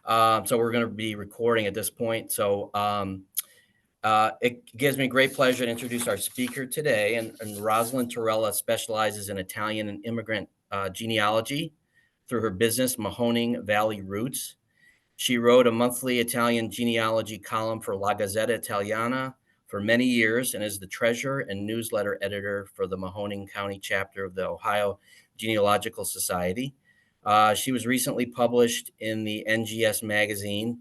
So we're going to be recording at this point. So it gives me great pleasure to introduce our speaker today. And Rosyln Torella specializes in Italian and immigrant genealogy through her business, Mahoning Valley Roots. She wrote a monthly Italian genealogy column for La Gazzetta Italiana for many years and is the treasurer and newsletter editor for the Mahoning County chapter of the Ohio Genealogical Society. She was recently published in the NGS magazine.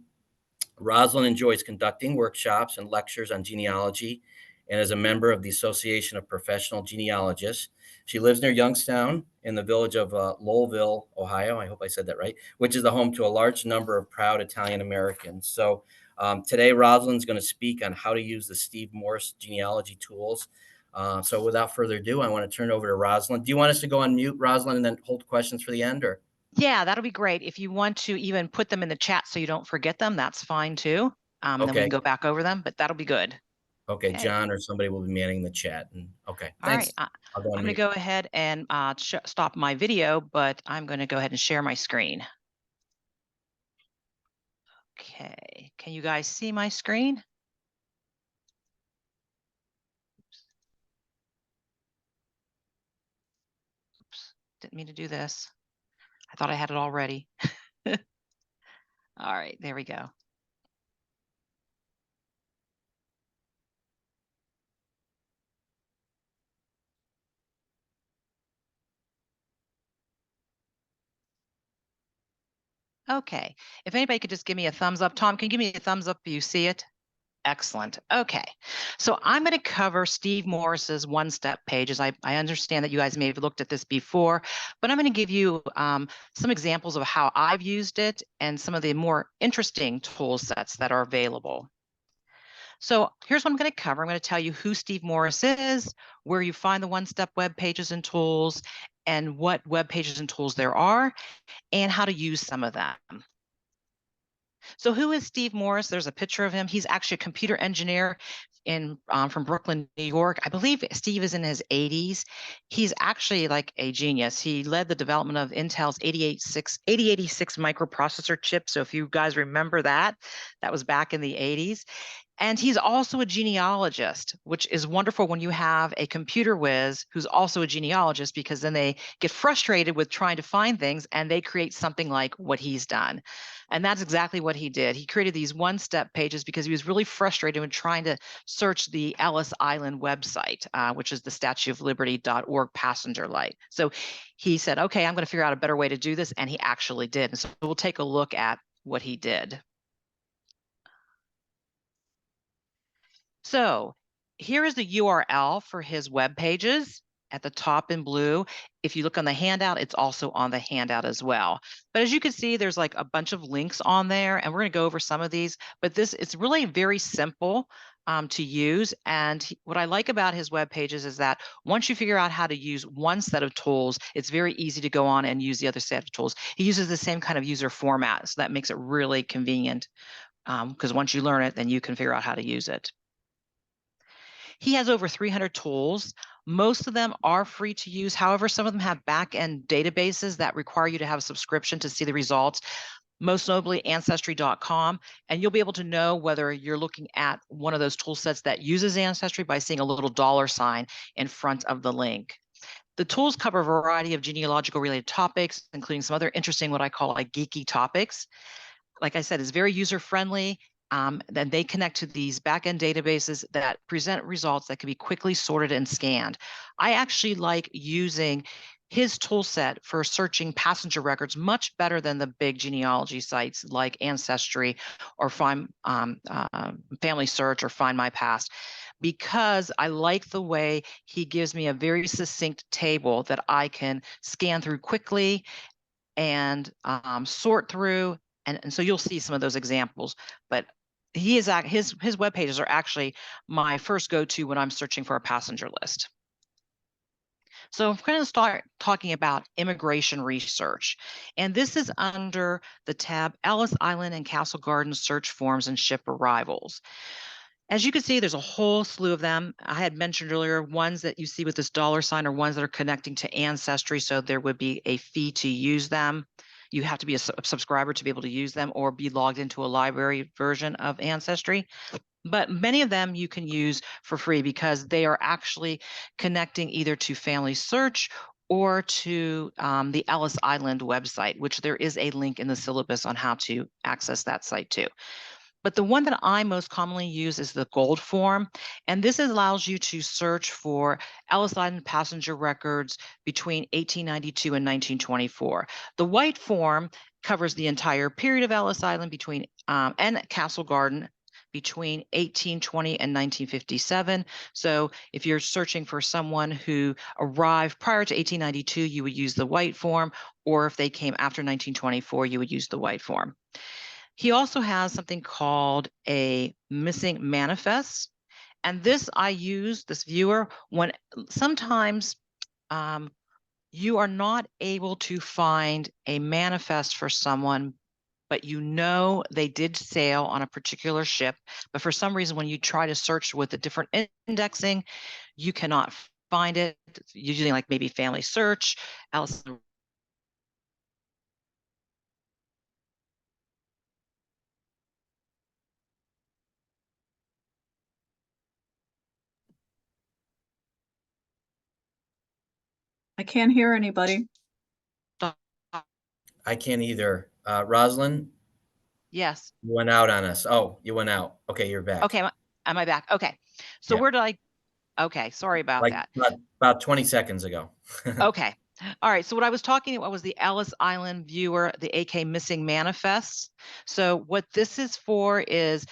Rosyln enjoys conducting workshops and lectures on genealogy and is a member of the Association of Professional Genealogists. She lives near Youngstown in the village of Lowellville, Ohio. I hope I said that right, which is the home to a large number of proud Italian Americans. So today, Rosyln's going to speak on how to use the Steve Morse genealogy tools. So without further ado, I want to turn it over to Rosyln. Do you want us to go on mute, Rosyln, and then hold questions for the end, or? Yeah, that'll be great. If you want to even put them in the chat so you don't forget them, that's fine too. Okay. Then we can go back over them, but that'll be good. Okay, John or somebody will be manning the chat. Okay, thanks. All right, I'm going to go ahead and stop my video, but I'm going to go ahead and share my screen. Okay, can you guys see my screen? Oops, didn't mean to do this. I thought I had it already. All right, there we go. Okay, if anybody could just give me a thumbs up. Tom, can you give me a thumbs up if you see it? Excellent. Okay, so I'm going to cover Steve Morse's one-step pages. I understand that you guys may have looked at this before, but I'm going to give you some examples of how I've used it and some of the more interesting tool sets that are available. So here's what I'm going to cover. I'm going to tell you who Steve Morse is, where you find the one-step web pages and tools, and what web pages and tools there are, and how to use some of them. So who is Steve Morse? There's a picture of him. He's actually a computer engineer from Brooklyn, New York. I believe Steve is in his 80s. He's actually like a genius. He led the development of Intel's 8086 microprocessor chip. So if you guys remember that, that was back in the 80s. And he's also a genealogist, which is wonderful when you have a computer whiz who's also a genealogist, because then they get frustrated with trying to find things and they create something like what he's done. And that's exactly what he did. He created these one-step pages because he was really frustrated when trying to search the Ellis Island website, which is the statueofliberty.org passenger light. So he said, okay, I'm going to figure out a better way to do this. And he actually did. And so we'll take a look at what he did. So here is the URL for his web pages at the top in blue. If you look on the handout, it's also on the handout as well. But as you can see, there's like a bunch of links on there, and we're going to go over some of these. But it's really very simple to use. And what I like about his web pages is that once you figure out how to use one set of tools, it's very easy to go on and use the other set of tools. He uses the same kind of user format, so that makes it really convenient, because once you learn it, then you can figure out how to use it. He has over 300 tools. Most of them are free to use. However, some of them have back-end databases that require you to have a subscription to see the results, most notably Ancestry.com. And you'll be able to know whether you're looking at one of those tool sets that uses Ancestry by seeing a little $ in front of the link. The tools cover a variety of genealogical related topics, including some other interesting, what I call like geeky topics. Like I said, it's very user-friendly. Then they connect to these backend databases that present results that can be quickly sorted and scanned. I actually like using his tool set for searching passenger records much better than the big genealogy sites like Ancestry or Find Family Search or Find My Past, because I like the way he gives me a very succinct table that I can scan through quickly and sort through. And so you'll see some of those examples, but his web pages are actually my first go-to when I'm searching for a passenger list. So I'm going to start talking about immigration research. And this is under the tab Ellis Island and Castle Garden search forms and ship arrivals. As you can see, there's a whole slew of them. I had mentioned earlier, ones that you see with this $ are ones that are connecting to Ancestry, so there would be a fee to use them. You have to be a subscriber to be able to use them or be logged into a library version of Ancestry. But many of them you can use for free because they are actually connecting either to Family Search or to the Ellis Island website, which there is a link in the syllabus on how to access that site too. But the one that I most commonly use is the gold form. And this allows you to search for Ellis Island passenger records between 1892 and 1924. The white form covers the entire period of Ellis Island between and Castle Garden between 1820 and 1957. So if you're searching for someone who arrived prior to 1892, you would use the white form, or if they came after 1924, you would use the white form. He also has something called a missing manifest. And this I use, this viewer, when sometimes you are not able to find a manifest for someone, but you know they did sail on a particular ship. But for some reason, when you try to search with a different indexing, you cannot find it. Usually like maybe Family Search, Alice. I can't hear anybody. I can't either. Rosyln, Yes. you went out on us. Oh, you went out. Okay, you're back. Okay, am I back? Okay. So Yeah. where did I? Okay, sorry about Like that. about 20 seconds ago. Okay. All right. So what I was talking about was the Ellis Island viewer, the AK missing manifests. So what this is for is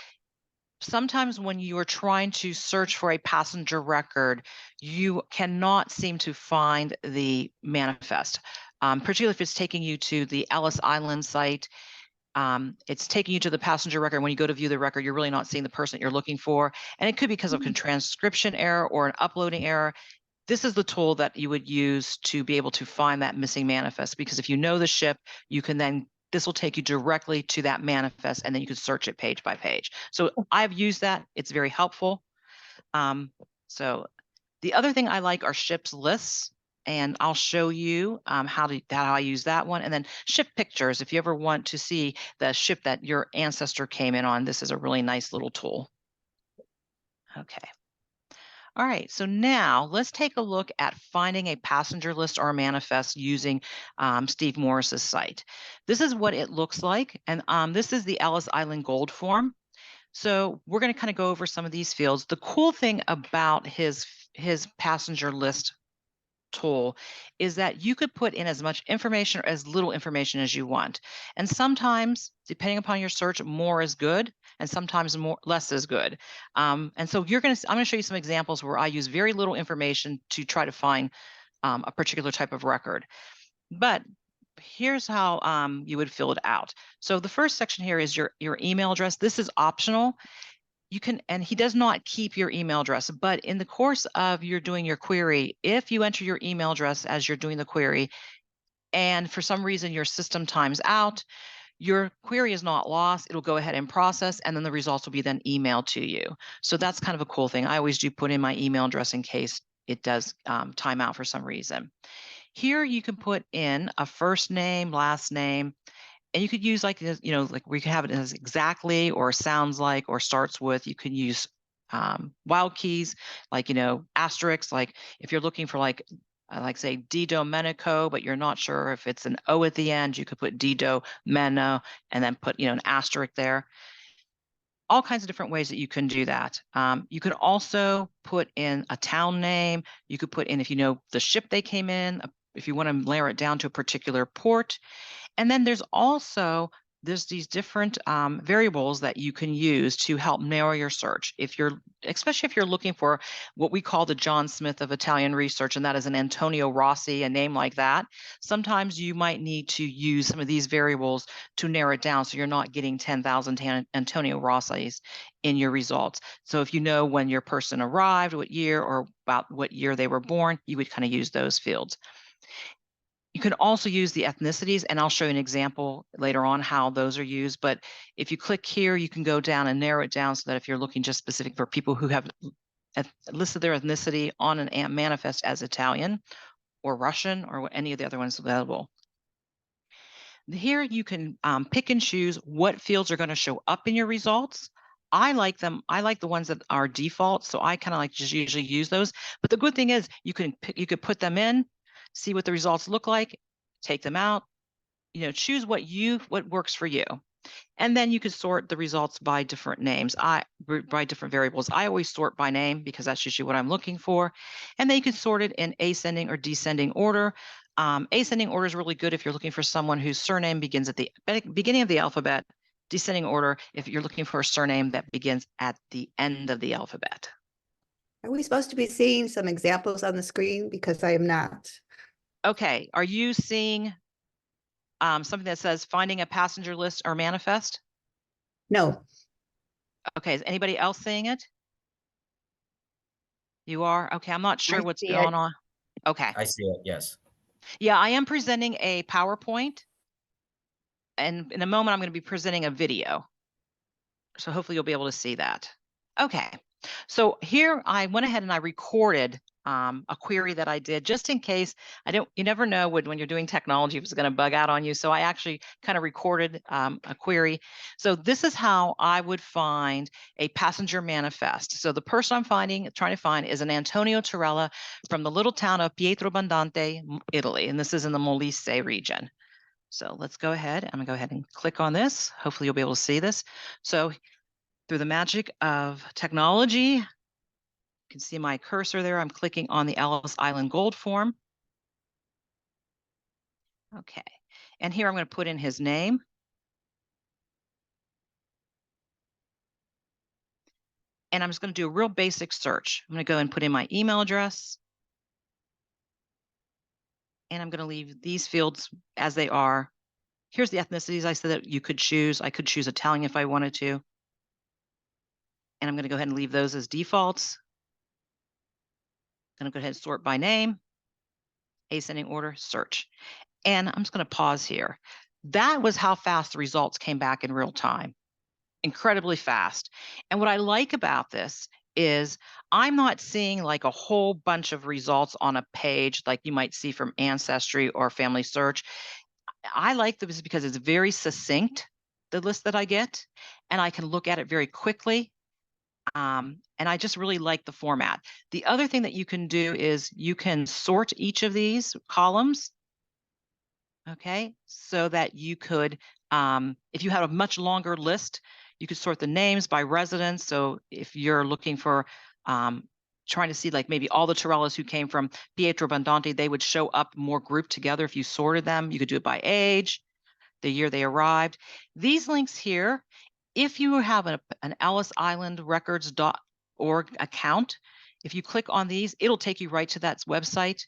sometimes when you are trying to search for a passenger record, you cannot seem to find the manifest, particularly if it's taking you to the Ellis Island site. It's taking you to the passenger record. When you go to view the record, you're really not seeing the person that you're looking for. And it could be because of a transcription error or an uploading error. This is the tool that you would use to be able to find that missing manifest, because if you know the ship, you can then, this will take you directly to that manifest, and then you can search it page by page. So I've used that. It's very helpful. So the other thing I like are ships lists, and I'll show you how I use that one. And then ship pictures. If you ever want to see the ship that your ancestor came in on, this is a really nice little tool. Okay. All right, so now let's take a look at finding a passenger list or a manifest using Steve Morse's site. This is what it looks like, and this is the Ellis Island Gold form. So we're going to kind of go over some of these fields. The cool thing about his passenger list tool is that you could put in as much information or as little information as you want. And sometimes, depending upon your search, more is good, and sometimes less is good. And so I'm going to show you some examples where I use very little information to try to find a particular type of record. But here's how you would fill it out. So the first section here is your email address. This is optional. You can, and he does not keep your email address, but in the course of you're doing your query, if you enter your email address as you're doing the query, and for some reason your system times out, your query is not lost. It'll go ahead and process, and then the results will be then emailed to you. So that's kind of a cool thing. I always do put in my email address in case it does time out for some reason. Here you can put in a first name, last name, and you could use like, like we can have it as exactly or sounds like or starts with. You can use wild keys like, asterisks, like if you're looking for like say Di Domenico, but you're not sure if it's an O at the end, you could put Di Domeno and then put, an asterisk there. All kinds of different ways that you can do that. You can also put in a town name. You could put in, if you know the ship they came in, if you want to narrow it down to a particular port. And then there's these different variables that you can use to help narrow your search. Especially if you're looking for what we call the John Smith of Italian research, and that is an Antonio Rossi, a name like that. Sometimes you might need to use some of these variables to narrow it down so you're not getting 10,000 Antonio Rossis in your results. So if you know when your person arrived, what year, or about what year they were born, you would kind of use those fields. You can also use the ethnicities, and I'll show you an example later on how those are used. But if you click here, you can go down and narrow it down so that if you're looking just specific for people who have listed their ethnicity on an manifest as Italian or Russian or any of the other ones available. Here you can pick and choose what fields are going to show up in your results. I like them. I like the ones that are default, so I kind of like just usually use those. But the good thing is you could put them in, see what the results look like, take them out, choose what works for you. And then you could sort the results by different names, by different variables. I always sort by name because that's usually what I'm looking for. And then you can sort it in ascending or descending order. Ascending order is really good if you're looking for someone whose surname begins at the beginning of the alphabet. Descending order if you're looking for a surname that begins at the end of the alphabet. Are we supposed to be seeing some examples on the screen? Because I am not. Okay, are you seeing something that says finding a passenger list or manifest? No. Okay, is anybody else seeing it? You are? Okay, I'm not sure I what's see going it. on. Okay. I see it. Yes. Yeah, I am presenting a PowerPoint. And in a moment, I'm going to be presenting a video. So hopefully you'll be able to see that. Okay. So here I went ahead and I recorded a query that I did just in case. You never know when you're doing technology if it's going to bug out on you. So I actually kind of recorded a query. So this is how I would find a passenger manifest. So the person I'm trying to find is an Antonio Torella from the little town of Pietrobandante, Italy. And this is in the Molise region. So let's go ahead. I'm going to go ahead and click on this. Hopefully you'll be able to see this. So through the magic of technology, you can see my cursor there. I'm clicking on the Ellis Island Gold form. Okay. And here I'm going to put in his name. And I'm just going to do a real basic search. I'm going to go and put in my email address. And I'm going to leave these fields as they are. Here's the ethnicities I said that you could choose. I could choose Italian if I wanted to. And I'm going to go ahead and leave those as defaults. I'm going to go ahead and sort by name, ascending order, search. And I'm just going to pause here. That was how fast the results came back in real time. Incredibly fast. And what I like about this is I'm not seeing like a whole bunch of results on a page like you might see from Ancestry or Family Search. I like this because it's very succinct, the list that I get, and I can look at it very quickly. And I just really like the format. The other thing that you can do is you can sort each of these columns. Okay, so that you could, if you had a much longer list, you could sort the names by residence. So if you're looking for trying to see like maybe all the Torellas who came from Pietrobandante, they would show up more grouped together if you sorted them. You could do it by age, the year they arrived. These links here, if you have an Ellis Island Records.org account, if you click on these, it'll take you right to that website,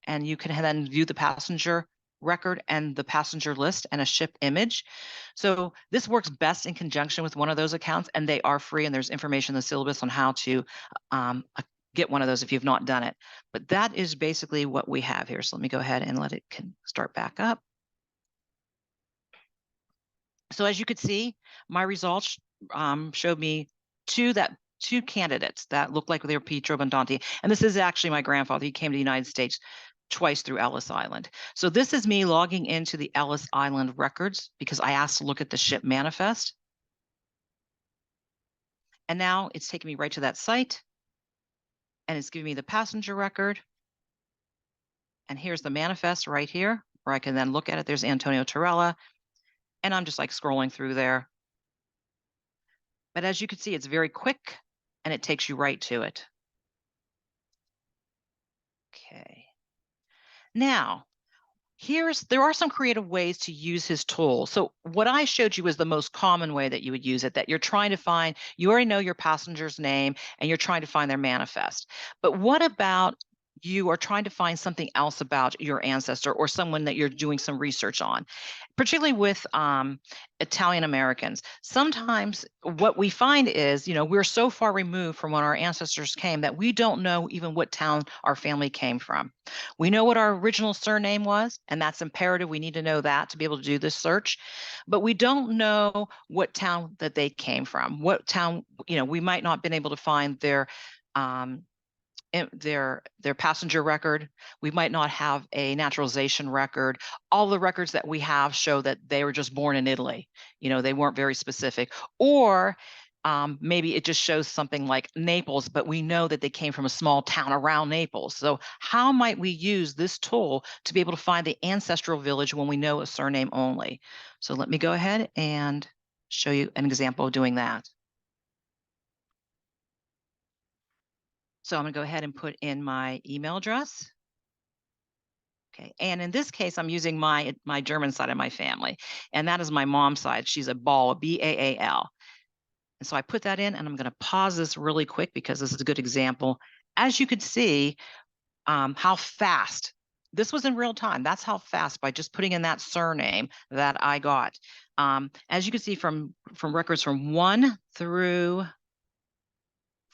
and you can then view the passenger record and the passenger list and a ship image. So this works best in conjunction with one of those accounts, and they are free, and there's information in the syllabus on how to get one of those if you've not done it. But that is basically what we have here. So let me go ahead and let it start back up. So as you could see, my results showed me two candidates that looked like they were Pietrobandante. And this is actually my grandfather. He came to the United States twice through Ellis Island. So this is me logging into the Ellis Island records because I asked to look at the ship manifest. And now it's taking me right to that site. And it's giving me the passenger record. And here's the manifest right here, where I can then look at it. There's Antonio Torella. And I'm just like scrolling through there. But as you can see, it's very quick and it takes you right to it. Okay. Now, there are some creative ways to use his tool. So what I showed you is the most common way that you would use it, that you're trying to find, you already know your passenger's name and you're trying to find their manifest. But what about you are trying to find something else about your ancestor or someone that you're doing some research on, particularly with Italian Americans? Sometimes what we find is, we're so far removed from when our ancestors came that we don't know even what town our family came from. We know what our original surname was, and that's imperative. We need to know that to be able to do this search, but we don't know what town that they came from, what town, we might not have been able to find their their passenger record. We might not have a naturalization record. All the records that we have show that they were just born in Italy. You know, they weren't very specific. Or maybe it just shows something like Naples, but we know that they came from a small town around Naples. So how might we use this tool to be able to find the ancestral village when we know a surname only? So let me go ahead and show you an example of doing that. So I'm going to go ahead and put in my email address. Okay, and in this case, I'm using my German side of my family, and that is my mom's side. She's a Baal, B-A-A-L. And so I put that in, and I'm going to pause this really quick because this is a good example. As you could see, how fast this was in real time. That's how fast, by just putting in that surname, that I got. As you can see from records from 1 through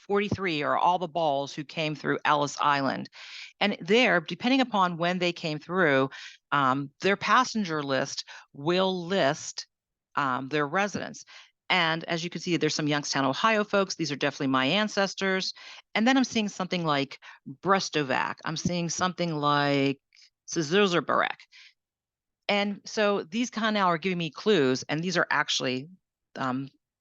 43 are all the Balls who came through Ellis Island. And there, depending upon when they came through, their passenger list will list their residents. And as you can see, there's some Youngstown, Ohio folks. These are definitely my ancestors. And then I'm seeing something like Brestovac. I'm seeing something like Szilárd. And so these kind of now are giving me clues, and these are actually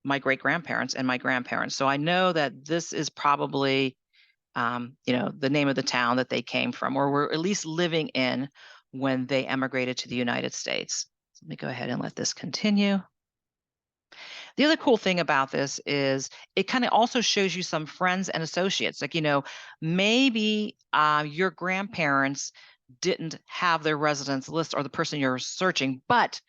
my great-grandparents and my grandparents. So I know that this is probably, you know, the name of the town that they came from, or were at least living in when they emigrated to the United States. So let me go ahead and let this continue. The other cool thing about this is it kind of also shows you some friends and associates. Like, you know, maybe your grandparents didn't have their residence list or the person you're searching, but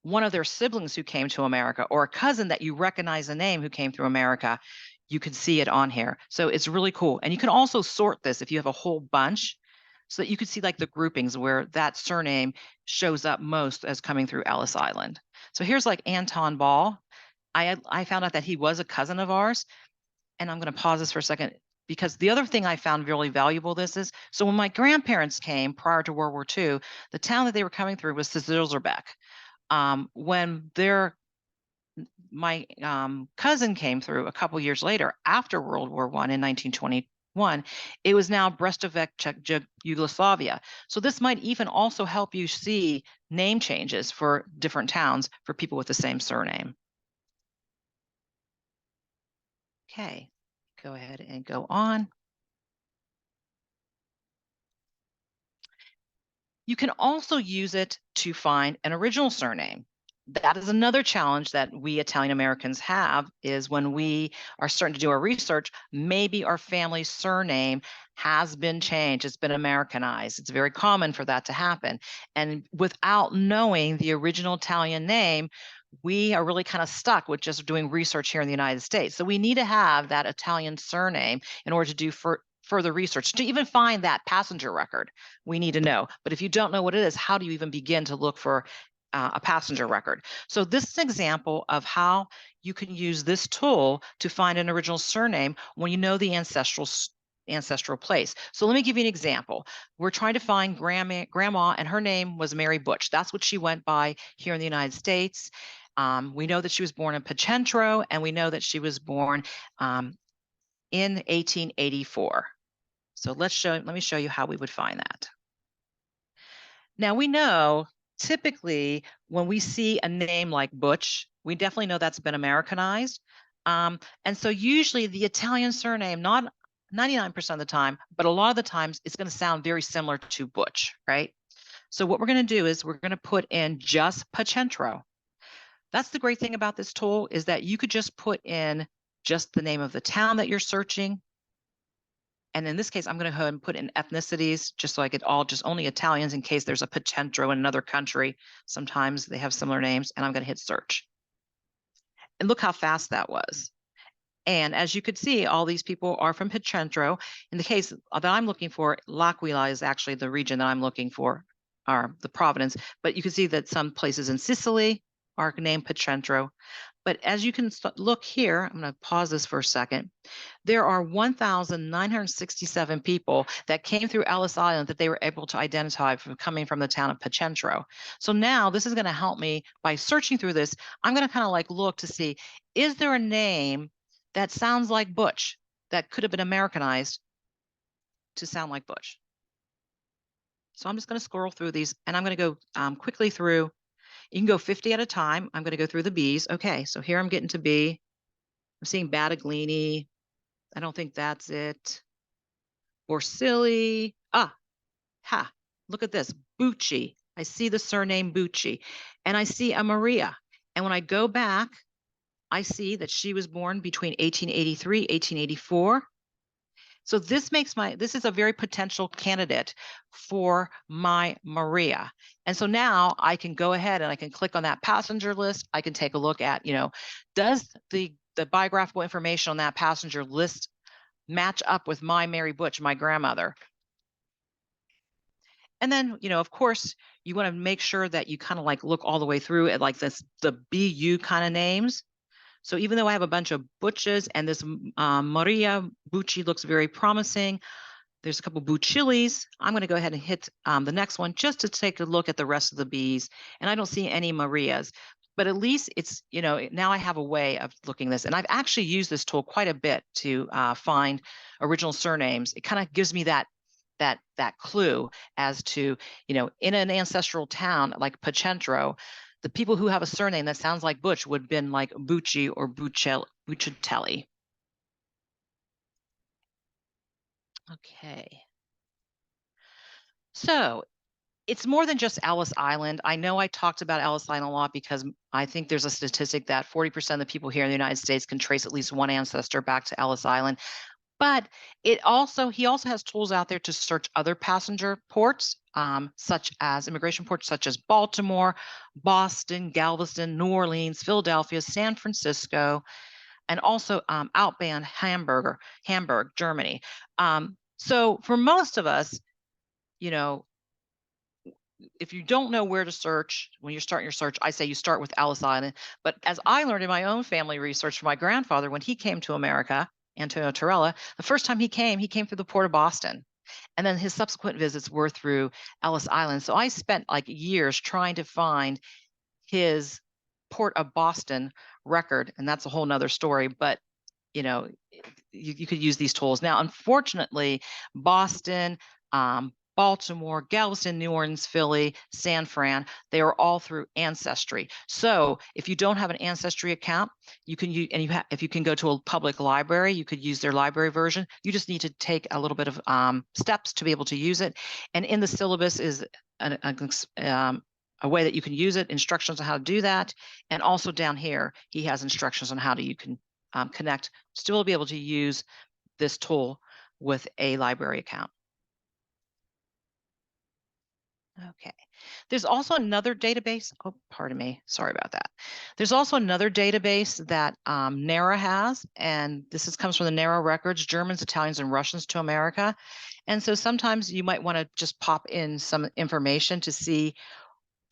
one of their siblings who came to America, or a cousin that you recognize the name who came through America, you can see it on here. So it's really cool. And you can also sort this if you have a whole bunch, so that you can see like the groupings where that surname shows up most as coming through Ellis Island. So here's like Anton Ball. I found out that he was a cousin of ours. And I'm going to pause this for a second, because the other thing I found really valuable this is, so when my grandparents came prior to World War II, the town that they were coming through was Szilárd. When my cousin came through a couple years later after World War I in 1921, it was now Brestovac, Yugoslavia. So this might even also help you see name changes for different towns for people with the same surname. Okay, go ahead and go on. You can also use it to find an original surname. That is another challenge that we Italian Americans have, is when we are starting to do our research, maybe our family surname has been changed, it's been Americanized. It's very common for that to happen. And without knowing the original Italian name, we are really kind of stuck with just doing research here in the United States. So we need to have that Italian surname in order to do further research. To even find that passenger record, we need to know. But if you don't know what it is, how do you even begin to look for a passenger record? So this is an example of how you can use this tool to find an original surname when you know the ancestral place. So let me give you an example. We're trying to find grandma, and her name was Mary Butch. That's what she went by here in the United States. We know that she was born in Pacentro, and we know that she was born in 1884. So let me show you how we would find that. Now we know typically when we see a name like Butch, we definitely know that's been Americanized. And so usually the Italian surname, not 99% of the time, but a lot of the times it's going to sound very similar to Butch, right? So what we're going to do is we're going to put in just Pacentro. That's the great thing about this tool, is that you could just put in just the name of the town that you're searching. And in this case, I'm going to go ahead and put in ethnicities, just so I get just only Italians in case there's a Pacentro in another country. Sometimes they have similar names, and I'm going to hit search. And look how fast that was. And as you could see, all these people are from Pacentro. In the case that I'm looking for, L'Aquila is actually the region that I'm looking for, or the province. But you can see that some places in Sicily are named Pacentro. But as you can look here, I'm going to pause this for a second. There are 1,967 people that came through Ellis Island that they were able to identify from coming from the town of Pacentro. So now this is going to help me by searching through this. I'm going to kind of like look to see, is there a name that sounds like Butch that could have been Americanized to sound like Butch. So I'm just going to scroll through these, and I'm going to go quickly through. You can go 50 at a time. I'm going to go through the B's. Okay, so here I'm getting to B. I'm seeing Battaglini. I don't think that's it. Borsili. Look at this. Bucci. I see the surname Bucci. And I see a Maria. And when I go back, I see that she was born between 1883, 1884. So this is a very potential candidate for my Maria. And so now I can go ahead and I can click on that passenger list. I can take a look at, does the biographical information on that passenger list match up with my Mary Butch, my grandmother? And then, of course, you want to make sure that you kind of like look all the way through at like the BU kind of names. So even though I have a bunch of Butches and this Maria Bucci looks very promising, there's a couple Buccilis. I'm going to go ahead and hit the next one just to take a look at the rest of the Bs. And I don't see any Marias, but at least it's, now I have a way of looking this. And I've actually used this tool quite a bit to find original surnames. It kind of gives me that clue as to, in an ancestral town like Pacentro, the people who have a surname that sounds like Butch would have been like Bucci or Buccitelli. Okay. So it's more than just Ellis Island. I know I talked about Ellis Island a lot because I think there's a statistic that 40% of the people here in the United States can trace at least one ancestor back to Ellis Island. But he also has tools out there to search other passenger ports, such as immigration ports, such as Baltimore, Boston, Galveston, New Orleans, Philadelphia, San Francisco, and also outbound Hamburg, Germany. So for most of us, if you don't know where to search when you're starting your search, I say you start with Ellis Island. But as I learned in my own family research from my grandfather when he came to America, Antonio Torella, the first time he came through the port of Boston. And then his subsequent visits were through Ellis Island. So I spent like years trying to find his Port of Boston record. And that's a whole nother story. But, you could use these tools. Now, unfortunately, Boston, Baltimore, Galveston, New Orleans, Philly, San Fran, they are all through Ancestry. So if you don't have an Ancestry account, you can use, if you can go to a public library, you could use their library version. You just need to take a little bit of steps to be able to use it. And in the syllabus is a way that you can use it, instructions on how to do that. And also down here, he has instructions on how you can connect, still be able to use this tool with a library account. Okay. There's also another database. Oh, pardon me. Sorry about that. There's also another database that NARA has, and this comes from the NARA records, Germans, Italians, and Russians to America. And so sometimes you might want to just pop in some information to see,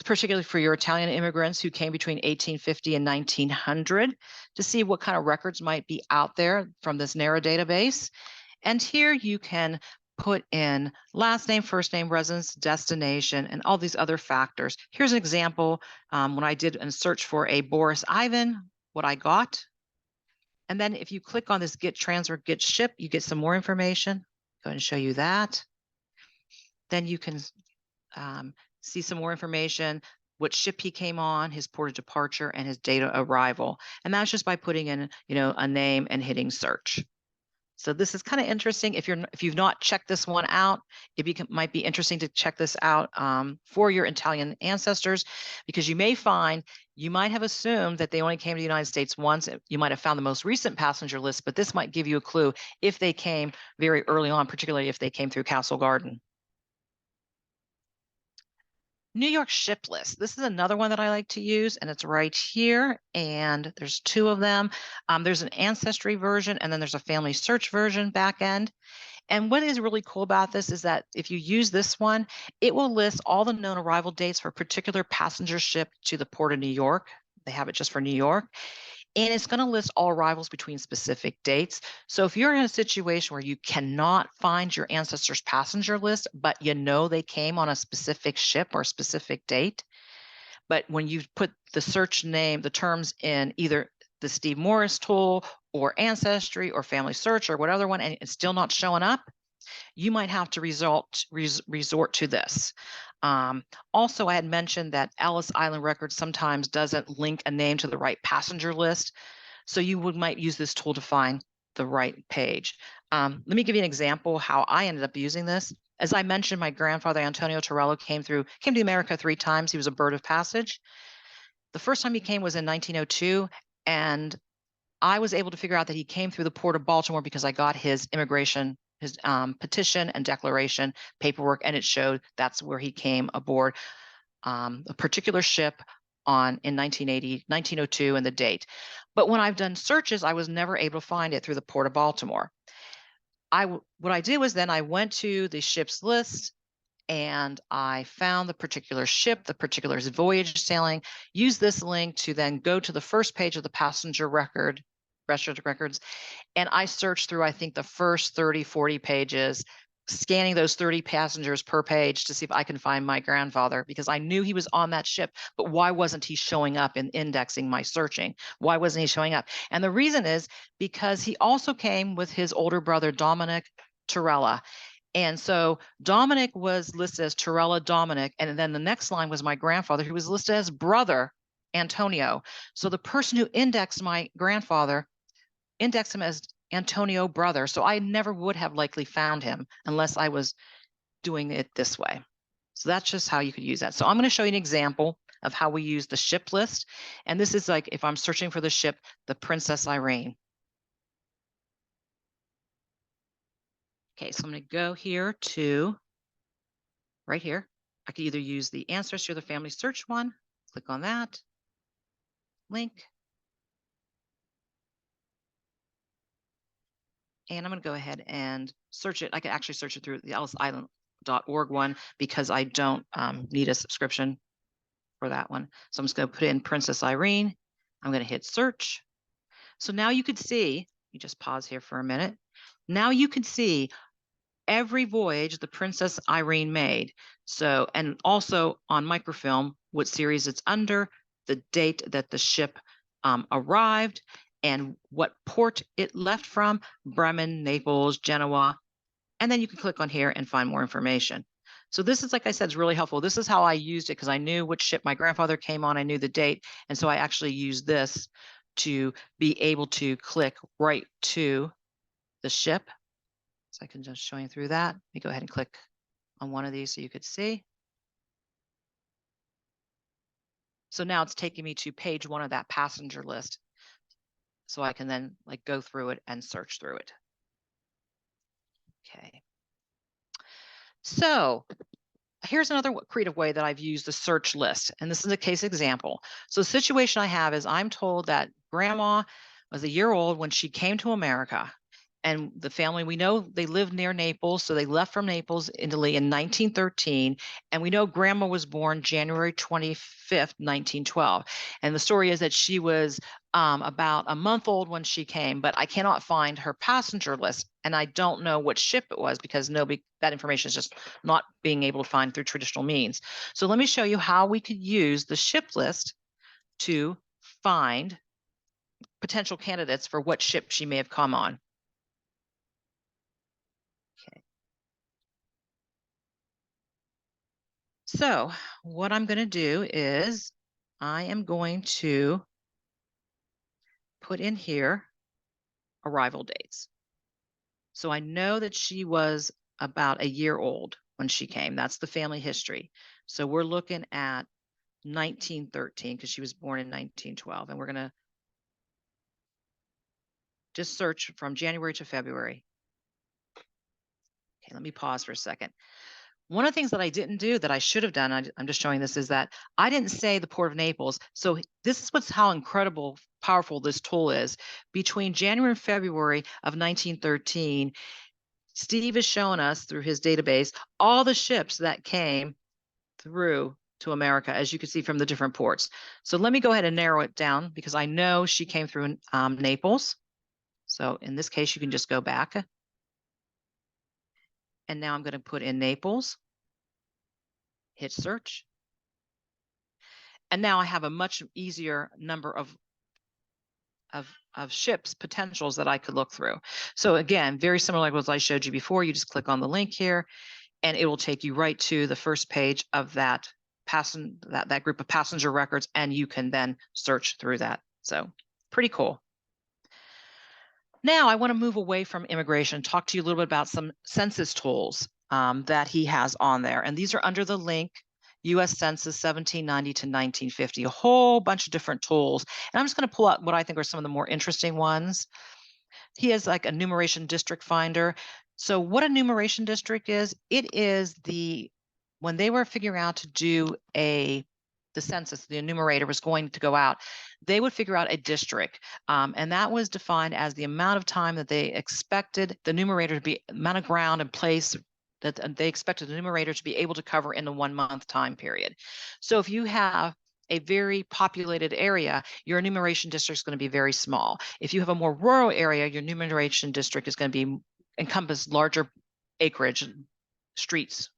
particularly for your Italian immigrants who came between 1850 and 1900, to see what kind of records might be out there from this NARA database. And here you can put in last name, first name, residence, destination, and all these other factors. Here's an example when I did a search for a Boris Ivan, what I got. And then if you click on this get transfer, get ship, you get some more information. Go ahead and show you that. Then you can see some more information, what ship he came on, his port of departure, and his date of arrival. And that's just by putting in, a name and hitting search. So this is kind of interesting. If you've not checked this one out, it might be interesting to check this out for your Italian ancestors, because you may find, you might have assumed that they only came to the United States once. You might have found the most recent passenger list, but this might give you a clue if they came very early on, particularly if they came through Castle Garden. New York ship list. This is another one that I like to use, and it's right here. And there's two of them. There's an ancestry version, and then there's a family search version back end. And what is really cool about this is that if you use this one, it will list all the known arrival dates for a particular passenger ship to the Port of New York. They have it just for New York. And it's going to list all arrivals between specific dates. So if you're in a situation where you cannot find your ancestors' passenger list, but they came on a specific ship or a specific date, but when you put the search name, the terms in either the Steve Morse tool or Ancestry or Family Search or whatever one, and it's still not showing up, you might have to resort to this. Also, I had mentioned that Ellis Island Records sometimes doesn't link a name to the right passenger list. So you might use this tool to find the right page. Let me give you an example how I ended up using this. As I mentioned, my grandfather, Antonio Torella, came to America 3 times. He was a bird of passage. The first time he came was in 1902, and I was able to figure out that he came through the port of Baltimore because I got his immigration, his petition and declaration paperwork, and it showed that's where he came aboard a particular ship in 1902, and the date. But when I've done searches, I was never able to find it through the port of Baltimore. What I did was then I went to the ship's list and I found the particular ship, the particular voyage sailing, used this link to then go to the first page of the passenger records, and I searched through, I think, the first 30, 40 pages, scanning those 30 passengers per page to see if I can find my grandfather, because I knew he was on that ship, but why wasn't he showing up in indexing my searching? Why wasn't he showing up? And the reason is because he also came with his older brother, Dominic Torella. And so Dominic was listed as Torella Dominic, and then the next line was my grandfather, who was listed as brother Antonio. So the person who indexed my grandfather indexed him as Antonio brother. So I never would have likely found him unless I was doing it this way. So that's just how you could use that. So I'm going to show you an example of how we use the ship list. And this is like if I'm searching for the ship, the Princess Irene. Okay, so I'm going to go here to right here. I could either use the Ancestry or the Family Search one. Click on that link. And I'm going to go ahead and search it. I can actually search it through the ellisisland.org one because I don't need a subscription for that one. So I'm just going to put in Princess Irene. I'm going to hit search. So now you could see, you just pause here for a minute. Now you can see every voyage the Princess Irene made. So, and also on microfilm, what series it's under, the date that the ship arrived, and what port it left from, Bremen, Naples, Genoa. And then you can click on here and find more information. So this is, like I said, is really helpful. This is how I used it because I knew which ship my grandfather came on. I knew the date. And so I actually used this to be able to click right to the ship. So I can just show you through that. Let me go ahead and click on one of these so you could see. So now it's taking me to page 1 of that passenger list. So I can then like go through it and search through it. Okay. So here's another creative way that I've used the search list. And this is a case example. So the situation I have is I'm told that grandma was a year old when she came to America. And the family, we know they lived near Naples. So they left from Naples, Italy in 1913. And we know grandma was born January 25th, 1912. And the story is that she was about a month old when she came, but I cannot find her passenger list. And I don't know what ship it was because that information is just not being able to find through traditional means. So let me show you how we could use the ship list to find potential candidates for what ship she may have come on. Okay. So what I'm going to do is I am going to put in here arrival dates. So I know that she was about a year old when she came. That's the family history. So we're looking at 1913 because she was born in 1912. And we're going to just search from January to February. Okay, let me pause for a second. One of the things that I didn't do that I should have done, I'm just showing this, is that I didn't say the Port of Naples. So this is how incredible, powerful this tool is. Between January and February of 1913, Steve has shown us through his database all the ships that came through to America, as you can see from the different ports. So let me go ahead and narrow it down because I know she came through Naples. So in this case, you can just go back. And now I'm going to put in Naples, hit search. And now I have a much easier number of ships potentials that I could look through. So again, very similar like what I showed you before. You just click on the link here, and it will take you right to the first page of that that group of passenger records, and you can then search through that. So pretty cool. Now I want to move away from immigration, talk to you a little bit about some census tools that he has on there. And these are under the link U.S. Census 1790 to 1950, a whole bunch of different tools. And I'm just going to pull out what I think are some of the more interesting ones. He has like a enumeration district finder. So what a enumeration district is, it is when they were figuring out to do the census, the enumerator was going to go out, they would figure out a district. And that was defined as the amount of time that they expected the enumerator to be, amount of ground and place that they expected the enumerator to be able to cover in the 1 month time period. So if you have a very populated area, your enumeration district is going to be very small. If you have a more rural area, your enumeration district is going to encompass larger acreage, streets,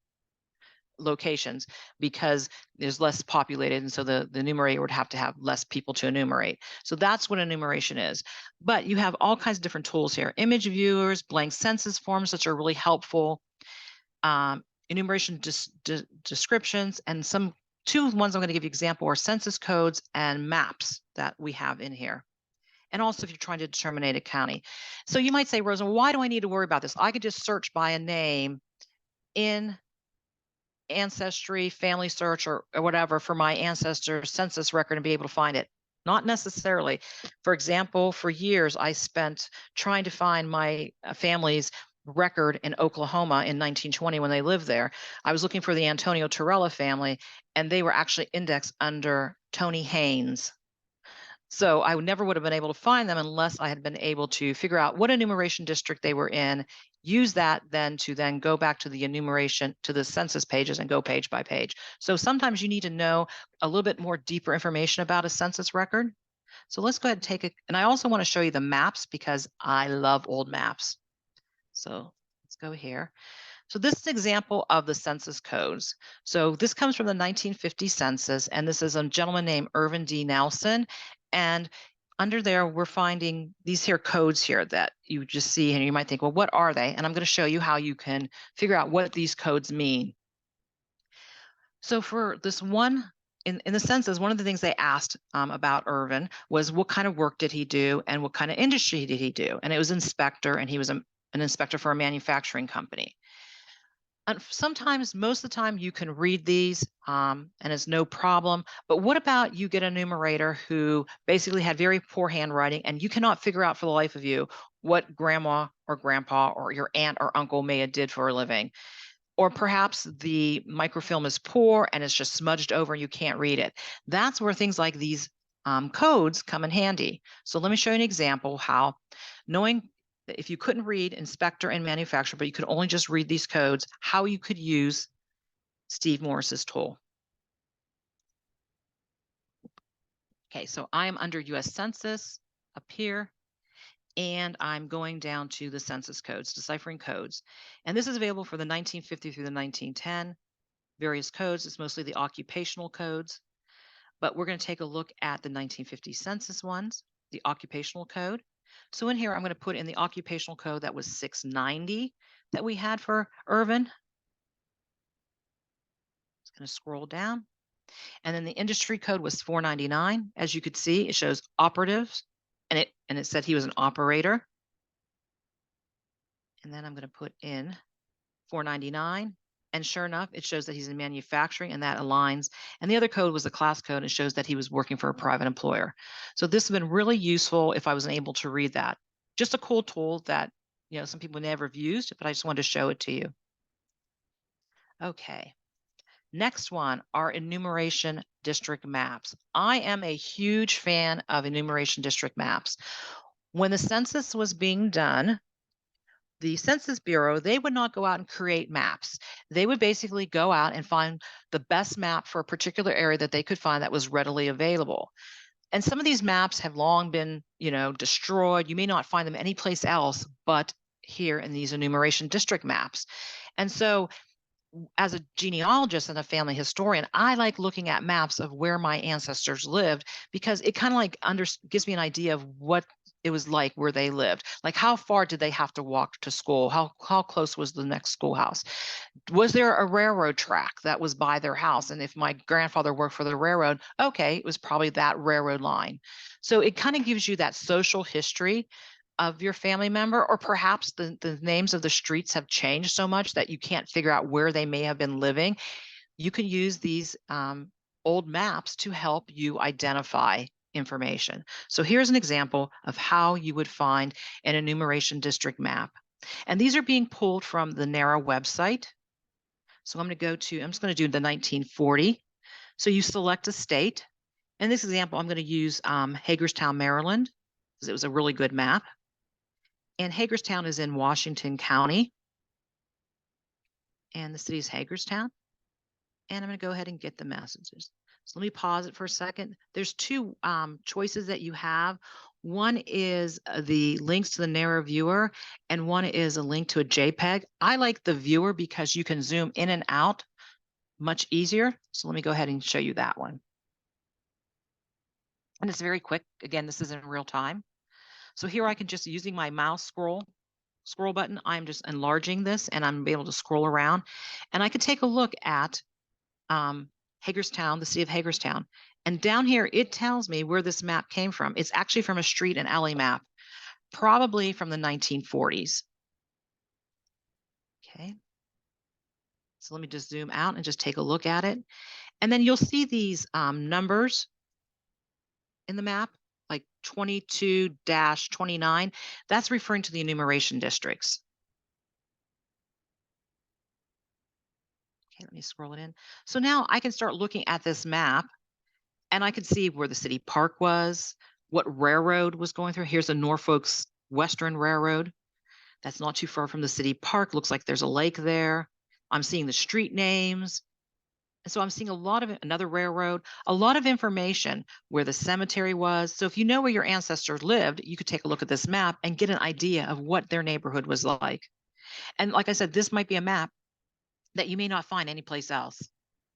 locations, because there's less populated, and so the enumerator would have to have less people to enumerate. So that's what enumeration is. But you have all kinds of different tools here: image viewers, blank census forms, which are really helpful, enumeration descriptions, and two ones I'm going to give you example are census codes and maps that we have in here. And also if you're trying to determine a county. So you might say, Rosyln, why do I need to worry about this? I could just search by a name in Ancestry, Family Search, or whatever for my ancestor census record and be able to find it. Not necessarily. For example, for years, I spent trying to find my family's record in Oklahoma in 1920 when they lived there. I was looking for the Antonio Torella family, and they were actually indexed under Tony Haynes. So I never would have been able to find them unless I had been able to figure out what enumeration district they were in, use that then to then go back to the enumeration, to the census pages, and go page by page. So sometimes you need to know a little bit more deeper information about a census record. So let's go ahead and take it. And I also want to show you the maps because I love old maps. So let's go here. So this is an example of the census codes. So this comes from the 1950 census, and this is a gentleman named Irvin D. Nelson. And under there, we're finding these here codes here that you just see, and you might think, well, what are they? And I'm going to show you how you can figure out what these codes mean. So for this one, in the census, one of the things they asked about Irvin was what kind of work did he do and what kind of industry did he do? And it was inspector, and he was an inspector for a manufacturing company. And sometimes, most of the time, you can read these and it's no problem. But what about you get a enumerator who basically had very poor handwriting and you cannot figure out for the life of you what grandma or grandpa or your aunt or uncle may have did for a living? Or perhaps the microfilm is poor and it's just smudged over and you can't read it. That's where things like these codes come in handy. So let me show you an example how knowing if you couldn't read inspector and manufacturer, but you could only just read these codes, how you could use Steve Morse's tool. Okay, so I'm under US Census up here, and I'm going down to the census codes, deciphering codes. And this is available for the 1950 through the 1910, various codes. It's mostly the occupational codes, but we're going to take a look at the 1950 census ones, the occupational code. So in here, I'm going to put in the occupational code that was 690 that we had for Irvin. Just going to scroll down. And then the industry code was 499. As you could see, it shows operatives, and it said he was an operator. And then I'm going to put in 499. And sure enough, it shows that he's in manufacturing, and that aligns. And the other code was the class code, and shows that he was working for a private employer. So this has been really useful if I wasn't able to read that. Just a cool tool that, you know, some people never have used, but I just wanted to show it to you. Okay. Next one are enumeration district maps. I am a huge fan of enumeration district maps. When the census was being done, the Census Bureau, they would not go out and create maps. They would basically go out and find the best map for a particular area that they could find that was readily available. And some of these maps have long been, you know, destroyed. You may not find them anyplace else but here in these enumeration district maps. And so as a genealogist and a family historian, I like looking at maps of where my ancestors lived, because it kind of like gives me an idea of what it was like where they lived. Like how far did they have to walk to school? How close was the next schoolhouse? Was there a railroad track that was by their house? And if my grandfather worked for the railroad, okay, it was probably that railroad line. So it kind of gives you that social history of your family member, or perhaps the names of the streets have changed so much that you can't figure out where they may have been living. You can use these old maps to help you identify information. So here's an example of how you would find an enumeration district map. And these are being pulled from the NARA website. So I'm just going to do the 1940. So you select a state. In this example, I'm going to use Hagerstown, Maryland, because it was a really good map. And Hagerstown is in Washington County. And the city is Hagerstown. And I'm going to go ahead and get the messages. So let me pause it for a second. There's two choices that you have. One is the links to the narrow viewer, and one is a link to a JPEG. I like the viewer because you can zoom in and out much easier. So let me go ahead and show you that one. And it's very quick. Again, this is in real time. So here I can just, using my mouse scroll button, I'm just enlarging this and I'm able to scroll around. And I could take a look at Hagerstown, the city of Hagerstown. And down here, it tells me where this map came from. It's actually from a street and alley map, probably from the 1940s. Okay. So let me just zoom out and just take a look at it. And then you'll see these numbers in the map, like 22-29. That's referring to the enumeration districts. Okay, let me scroll it in. So now I can start looking at this map and I can see where the city park was, what railroad was going through. Here's the Norfolk's Western Railroad. That's not too far from the city park. Looks like there's a lake there. I'm seeing the street names. And so I'm seeing a lot of another railroad, a lot of information where the cemetery was. So if you know where your ancestors lived, you could take a look at this map and get an idea of what their neighborhood was like. And like I said, this might be a map that you may not find anyplace else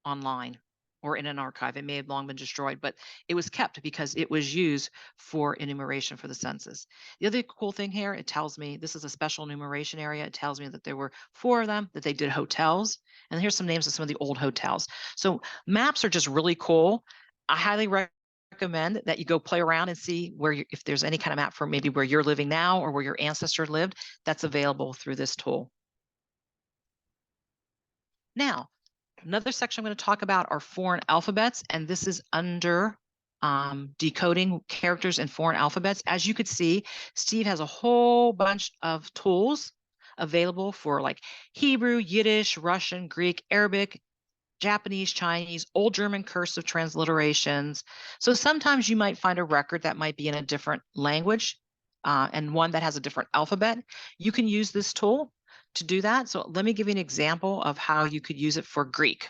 online or in an archive. It may have long been destroyed, but it was kept because it was used for enumeration for the census. The other cool thing here, it tells me this is a special enumeration area. It tells me that there were 4 of them, that they did hotels. And here's some names of some of the old hotels. So maps are just really cool. I highly recommend that you go play around and see where if there's any kind of map for maybe where you're living now or where your ancestor lived, that's available through this tool. Now, another section I'm going to talk about are foreign alphabets, and this is under decoding characters in foreign alphabets. As you could see, Steve has a whole bunch of tools available for like Hebrew, Yiddish, Russian, Greek, Arabic, Japanese, Chinese, Old German cursive transliterations. So sometimes you might find a record that might be in a different language and one that has a different alphabet. You can use this tool to do that. So let me give you an example of how you could use it for Greek.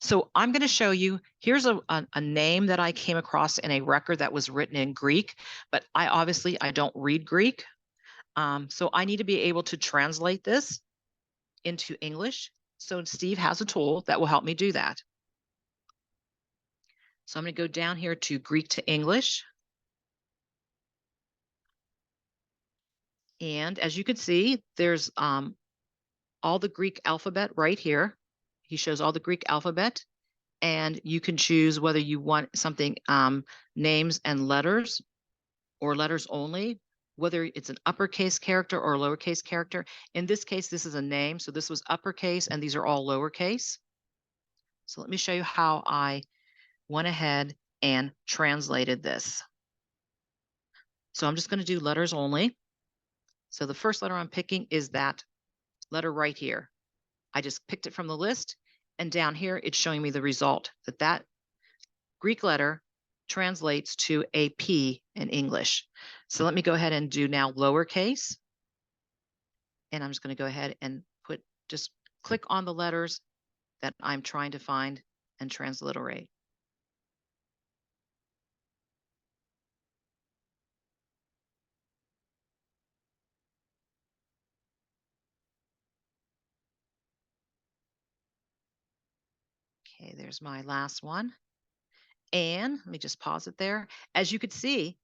So I'm going to show you, here's a name that I came across in a record that was written in Greek, but I don't read Greek. So I need to be able to translate this into English. So Steve has a tool that will help me do that. So I'm going to go down here to Greek to English. And as you can see, there's all the Greek alphabet right here. He shows all the Greek alphabet, and you can choose whether you want something names and letters or letters only, whether it's an uppercase character or a lowercase character. In this case, this is a name. So this was uppercase and these are all lowercase. So let me show you how I went ahead and translated this. So I'm just going to do letters only. So the first letter I'm picking is that letter right here. I just picked it from the list, and down here it's showing me the result that Greek letter translates to a P in English. So let me go ahead and do now lowercase. And I'm just going to go ahead and just click on the letters that I'm trying to find and transliterate. Okay, there's my last one. And let me just pause it there. As you could see,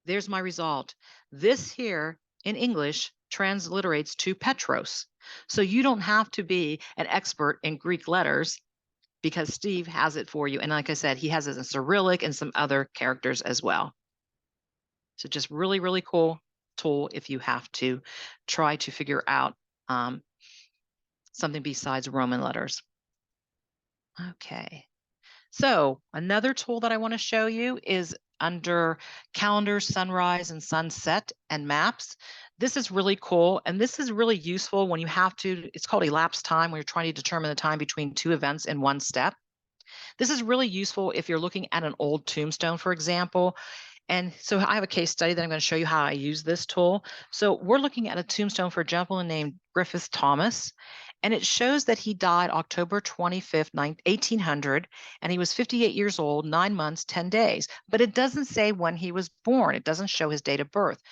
There's my result. This here in English transliterates to Petros. So you don't have to be an expert in Greek letters because Steve has it for you. And like I said, he has it in Cyrillic and some other characters as well. So just really, really cool tool if you have to try to figure out something besides Roman letters. Okay. So another tool that I want to show you is under calendar, sunrise and sunset and maps. This is really cool. And this is really useful when you have to, it's called elapsed time, when you're trying to determine the time between two events in one step. This is really useful if you're looking at an old tombstone, for example. And so I have a case study that I'm going to show you how I use this tool. So we're looking at a tombstone for a gentleman named Griffith Thomas, and it shows that he died October 25th, 1800, and he was 58 years old, 9 months, 10 days. But it doesn't say when he was born. It doesn't show his date of birth.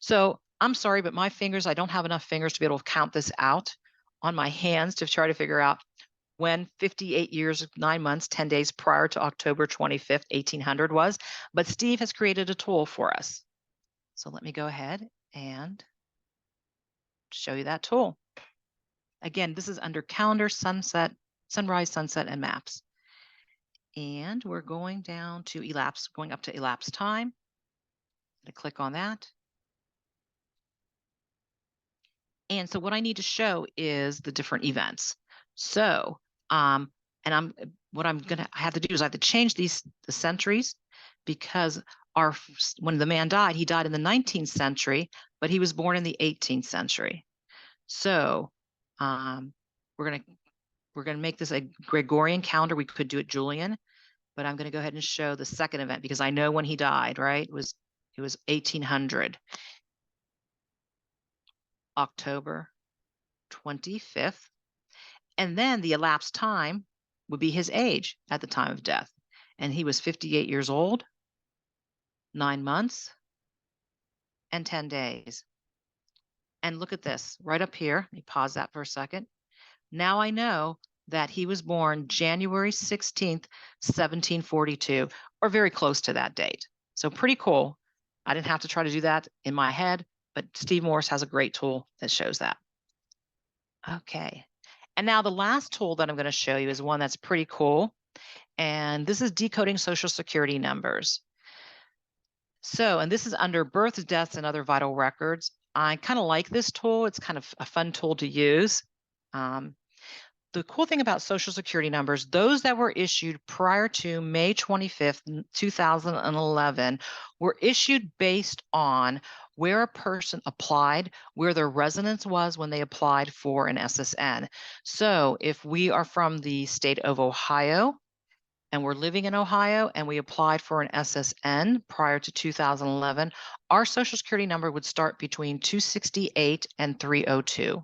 So I'm sorry, but my fingers, I don't have enough fingers to be able to count this out on my hands to try to figure out when 58 years, 9 months, 10 days prior to October 25th, 1800 was. But Steve has created a tool for us. So let me go ahead and show you that tool. Again, this is under calendar, sunset, sunrise, sunset, and maps. And we're going down to elapse, going up to elapsed time. I'm going to click on that. And so what I need to show is the different events. So, what I'm gonna have to do is I have to change the centuries, because when the man died, he died in the 19th century, but he was born in the 18th century. So we're gonna make this a Gregorian calendar. We could do it Julian, but I'm gonna go ahead and show the second event because I know when he died, right? It was 1800, October 25th. And then the elapsed time would be his age at the time of death. And he was 58 years old, 9 months, and 10 days. And look at this right up here. Let me pause that for a second. Now I know that he was born January 16th, 1742, or very close to that date. So pretty cool. I didn't have to try to do that in my head, but Steve Morse has a great tool that shows that. Okay. And now the last tool that I'm going to show you is one that's pretty cool. And this is decoding Social Security numbers. So, and this is under births, deaths, and other vital records. I kind of like this tool. It's kind of a fun tool to use. The cool thing about Social Security numbers, those that were issued prior to May 25th, 2011, were issued based on where a person applied, where their residence was when they applied for an SSN. So if we are from the state of Ohio and we're living in Ohio and we applied for an SSN prior to 2011, our Social Security number would start between 268 and 302.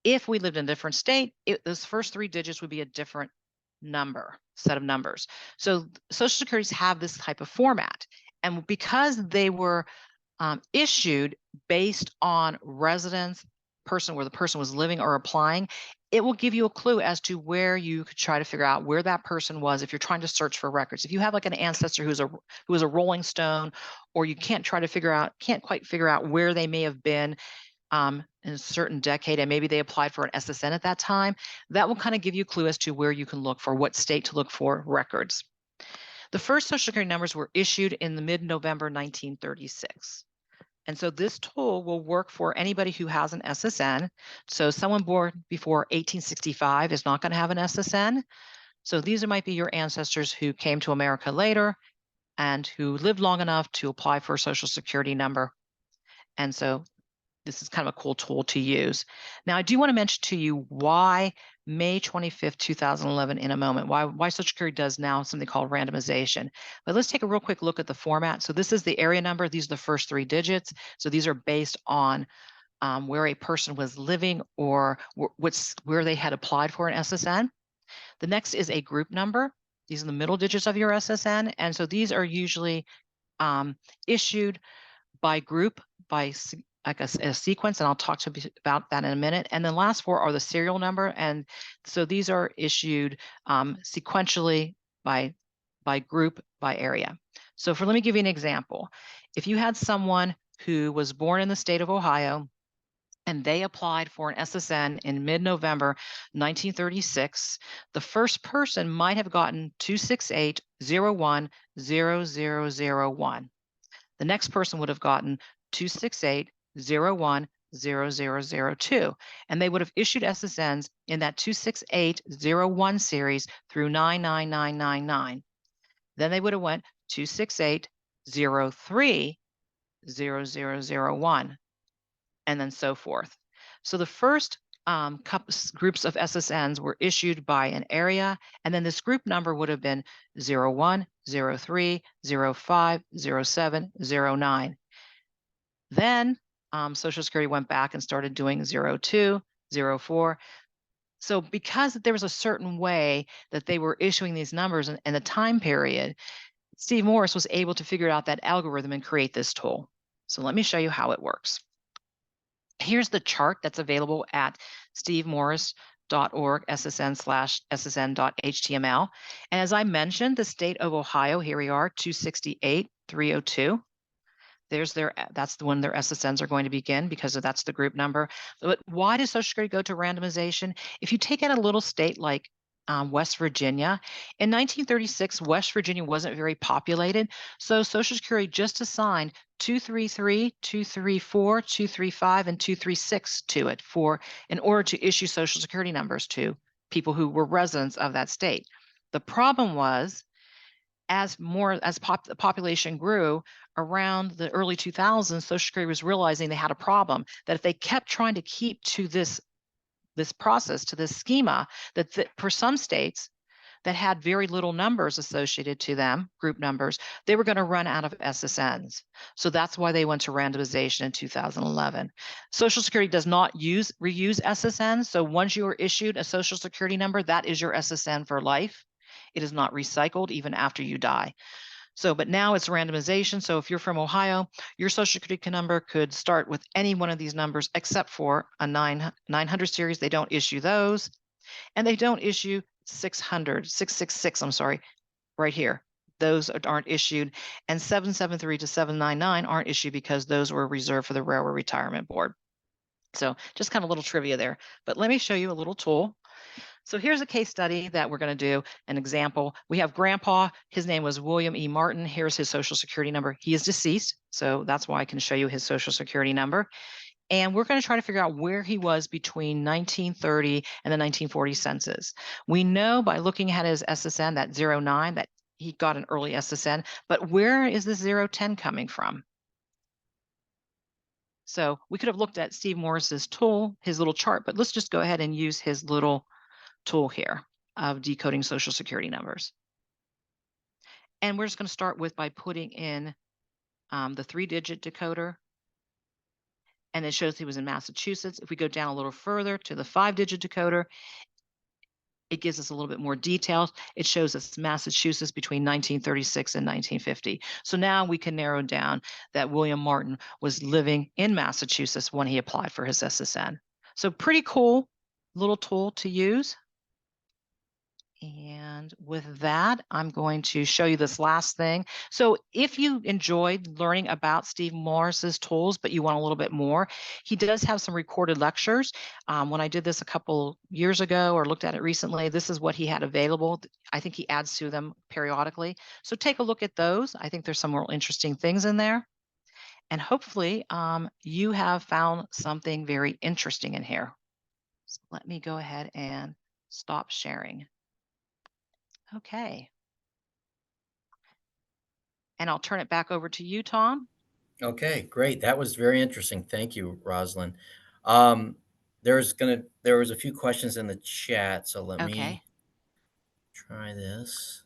If we lived in a different state, those first 3 digits would be a different set of numbers. So Social Securities have this type of format. And because they were issued based on residence, where the person was living or applying, it will give you a clue as to where you could try to figure out where that person was if you're trying to search for records. If you have like an ancestor who was a Rolling Stone, or you can't quite figure out where they may have been in a certain decade, and maybe they applied for an SSN at that time, that will kind of give you a clue as to where you can look for, what state to look for records. The first Social Security numbers were issued in the mid-November 1936. And so this tool will work for anybody who has an SSN. So someone born before 1865 is not going to have an SSN. So these might be your ancestors who came to America later and who lived long enough to apply for a Social Security number. And so this is kind of a cool tool to use. Now, I do want to mention to you why May 25th, 2011 in a moment, why Social Security does now something called randomization. But let's take a real quick look at the format. So this is the area number. These are the first 3 digits. So these are based on where a person was living or where they had applied for an SSN. The next is a group number. These are the middle digits of your SSN. And so these are usually issued by group, by like a sequence, and I'll talk to you about that in a minute. And then last 4 are the serial number. And so these are issued sequentially by group, by area. So let me give you an example. If you had someone who was born in the state of Ohio and they applied for an SSN in mid-November 1936, the first person might have gotten 268-01-0001. The next person would have gotten 268-01-0002, and they would have issued SSNs in that 268-01 series through 99999. Then they would have went 268-03-0001, and then so forth. So the first groups of SSNs were issued by an area, and then this group number would have been 01, 03, 05, 07, 09. Then Social Security went back and started doing 02, 04. So because there was a certain way that they were issuing these numbers and the time period, Steve Morse was able to figure out that algorithm and create this tool. So let me show you how it works. Here's the chart that's available at stevemorse.org /ssn.html. And as I mentioned, the state of Ohio, here we are, 268-302. That's the one their SSNs are going to begin because that's the group number. But why does Social Security go to randomization? If you take out a little state like West Virginia, in 1936, West Virginia wasn't very populated. So Social Security just assigned 233, 234, 235, and 236 to it in order to issue Social Security numbers to people who were residents of that state. The problem was, as the population grew around the early 2000s, Social Security was realizing they had a problem, that if they kept trying to keep to this process, to this schema, that for some states that had very little numbers associated to them, group numbers, they were going to run out of SSNs. So that's why they went to randomization in 2011. Social Security does not reuse SSNs. So once you are issued a Social Security number, that is your SSN for life. It is not recycled even after you die. So, but now it's randomization. So if you're from Ohio, your Social Security number could start with any one of these numbers except for a 900 series. They don't issue those. And they don't issue 666, I'm sorry, right here. Those aren't issued. And 773 to 799 aren't issued because those were reserved for the Railroad Retirement Board. So just kind of a little trivia there. But let me show you a little tool. So here's a case study that we're going to do, an example. We have Grandpa. His name was William E. Martin. Here's his Social Security number. He is deceased, so that's why I can show you his Social Security number. And we're going to try to figure out where he was between 1930 and the 1940 census. We know by looking at his SSN, that 09, that he got an early SSN, but where is this 010 coming from? So we could have looked at Steve Morse's tool, his little chart, but let's just go ahead and use his little tool here of decoding Social Security numbers. And we're just going to start by putting in the 3-digit decoder. And it shows he was in Massachusetts. If we go down a little further to the 5-digit decoder, it gives us a little bit more details. It shows us Massachusetts between 1936 and 1950. So now we can narrow down that William Martin was living in Massachusetts when he applied for his SSN. So pretty cool little tool to use. And with that, I'm going to show you this last thing. So if you enjoyed learning about Steve Morse's tools, but you want a little bit more, he does have some recorded lectures. When I did this a couple years ago or looked at it recently, this is what he had available. I think he adds to them periodically. So take a look at those. I think there's some real interesting things in there. And hopefully you have found something very interesting in here. So let me go ahead and stop sharing. Okay. And I'll turn it back over to you, Tom. Okay, great. That was very interesting. Thank you, Rosyln. There was a few questions in the chat, so let me try this.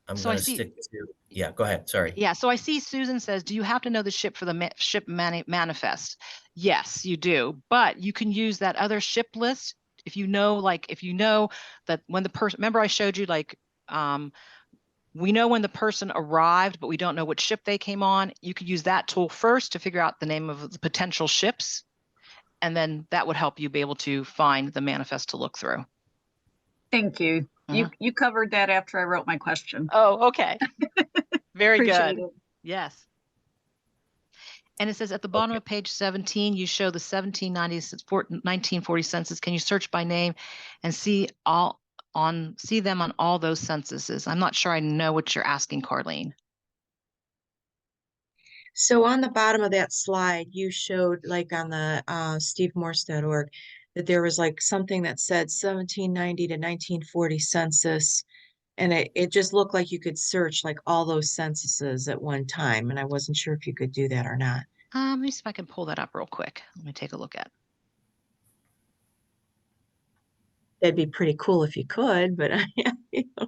I'm going to stick to, yeah, go ahead. Sorry. Yeah, so I see Susan says, do you have to know the ship for the ship manifest? Yes, you do, but you can use that other ship list. If you know that when the person, remember I showed you we know when the person arrived, but we don't know which ship they came on. You could use that tool first to figure out the name of the potential ships. And then that would help you be able to find the manifest to look through. Thank you. You covered that after I wrote my question. Oh, okay. Very Appreciate good. it. Yes. And it says at the bottom Okay. of page 17, you show the 1940 census. Can you search by name and see them on all those censuses? I'm not sure I know what you're asking, Carlene. So on the bottom of that slide, you showed like on the stevemorse.org that there was like something that said 1790 to 1940 census. And it just looked like you could search like all those censuses at one time. And I wasn't sure if you could do that or not. Let me see if I can pull that up real quick. Let me take a look at. That'd be pretty cool if you could, but you know,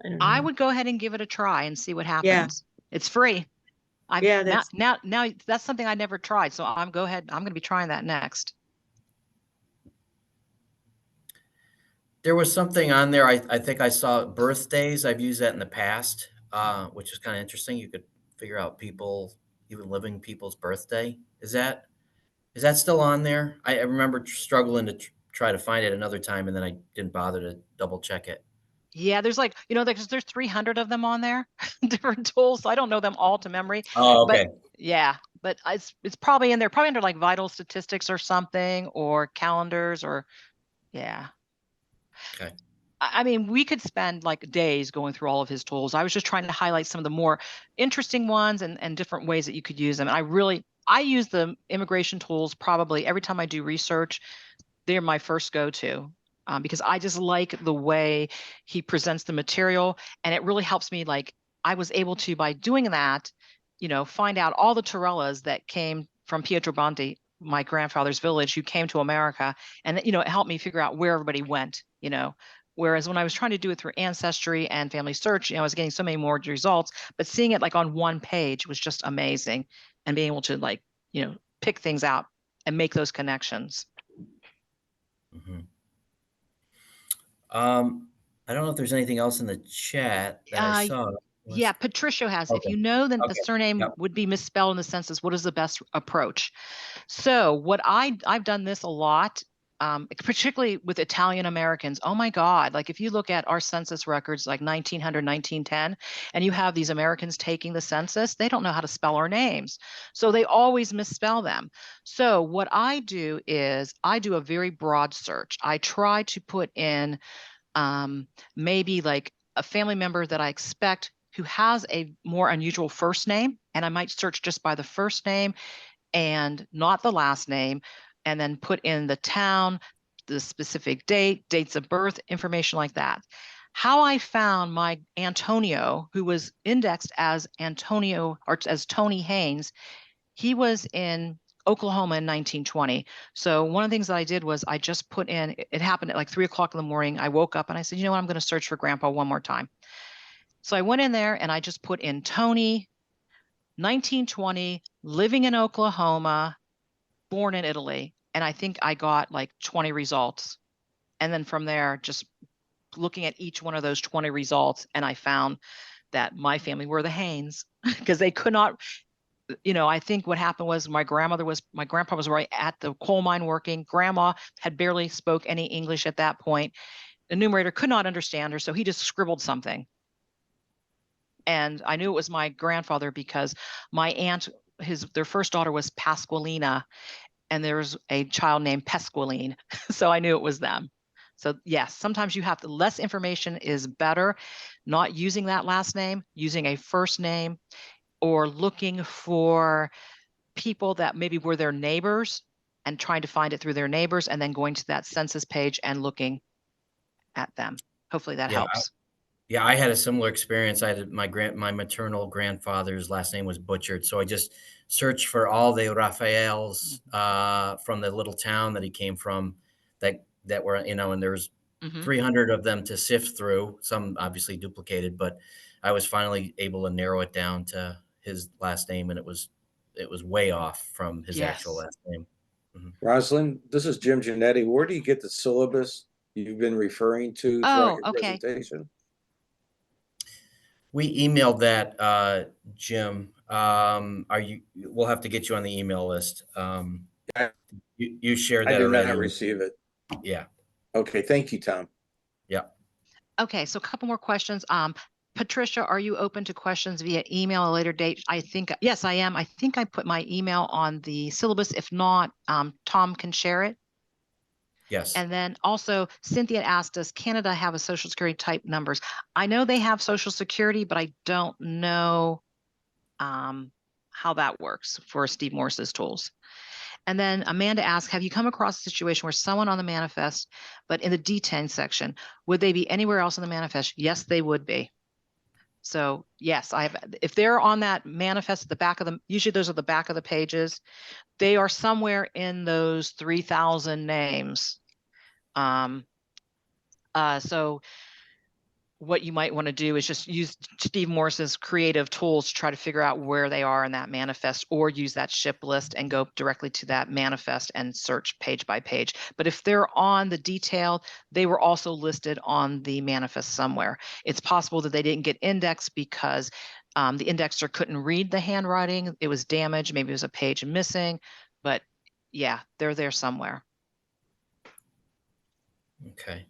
I don't know. I would go ahead and give it a try and see what happens. It's free. Yeah, that's now that's something I never tried. So I'm going to be trying that next. There was something on there. I think I saw birthdays. I've used that in the past, which is kind of interesting. You could figure out people, even living people's birthday. Is that still on there? I remember struggling to try to find it another time, and then I didn't bother to double check it. Yeah, there's like, there's 300 of them on there, different tools. So I don't know them all to memory. Oh, okay. But yeah, but it's probably in there, probably under like vital statistics or something, or calendars, or yeah. Okay. I mean, we could spend like days going through all of his tools. I was just trying to highlight some of the more interesting ones and different ways that you could use them. And I use the immigration tools probably every time I do research. They're my first go-to. Because I just like the way he presents the material, and it really helps me. Like I was able to, by doing that, find out all the Torellas that came from Pietrobonte, my grandfather's village, who came to America, and it helped me figure out where everybody went. Whereas when I was trying to do it through Ancestry and Family Search, I was getting so many more results, but seeing it like on one page was just amazing, and being able to like pick things out and make those connections. Mm-hmm. I don't know if there's anything else in the chat that I saw. Yeah, Patricia has. Okay. If you know that the Okay. surname Yep. would be misspelled in the census, what is the best approach? So what I've done this a lot, particularly with Italian Americans. Oh my God. Like if you look at our census records, like 1900, 1910, and you have these Americans taking the census, they don't know how to spell our names. So they always misspell them. So what I do is I do a very broad search. I try to put in maybe like a family member that I expect who has a more unusual first name, and I might search just by the first name and not the last name, and then put in the town, the specific date, dates of birth, information like that. How I found my Antonio, who was indexed as Antonio or as Tony Haynes, he was in Oklahoma in 1920. So one of the things that I did was I just put in, it happened at like 3:00 in the morning. I woke up and I said, you know what, I'm going to search for Grandpa one more time. So I went in there and I just put in Tony, 1920, living in Oklahoma, born in Italy. And I think I got like 20 results. And then from there, just looking at each one of those 20 results, and I found that my family were the Haynes because they could not, I think what happened was my grandpa was right at the coal mine working. Grandma had barely spoke any English at that point. The enumerator could not understand her, so he just scribbled something. And I knew it was my grandfather because my aunt, their first daughter was Pasqualina, and there was a child named Pasqualine. So I knew it was them. So yes, sometimes you have to, less information is better, not using that last name, using a first name, or looking for people that maybe were their neighbors and trying to find it through their neighbors, and then going to that census page and looking at them. Hopefully that helps. Yeah, I had a similar experience. I had my maternal grandfather's last name was butchered, so I just searched for all the Raphaels from the little town that he came from, that were, and there's 300 of them to sift through. Some obviously duplicated, but I was finally able to narrow it down to his last name, and it was way off from his actual last name. Mm-hmm. Rosyln, this is Jim Genetti. Where do you get the syllabus you've been referring to throughout your presentation? We emailed that, Jim. We'll have to get you on the email list. You shared I that did not already. receive it. Yeah. Okay, thank you, Tom. Yeah. Okay, so a couple more questions. Patricia, are you open to questions via email at a later date? I think, yes, I am. I think I put my email on the syllabus. If not, Tom can share it. Yes. And then also Cynthia asked, does Canada have a social security type numbers? I know they have social security, but I don't know how that works for Steve Morse's tools. And then Amanda asked, have you come across a situation where someone on the manifest, but in the D10 section, would they be anywhere else in the manifest? Yes, they would be. So yes, if they're on that manifest at the back of them, usually those are the back of the pages, they are somewhere in those 3,000 names. So what you might want to do is just use Steve Morse's creative tools to try to figure out where they are in that manifest, or use that ship list and go directly to that manifest and search page by page. But if they're on the detail, they were also listed on the manifest somewhere. It's possible that they didn't get indexed because the indexer couldn't read the handwriting. It was damaged. Maybe it was a page missing, but yeah, they're there somewhere. Okay.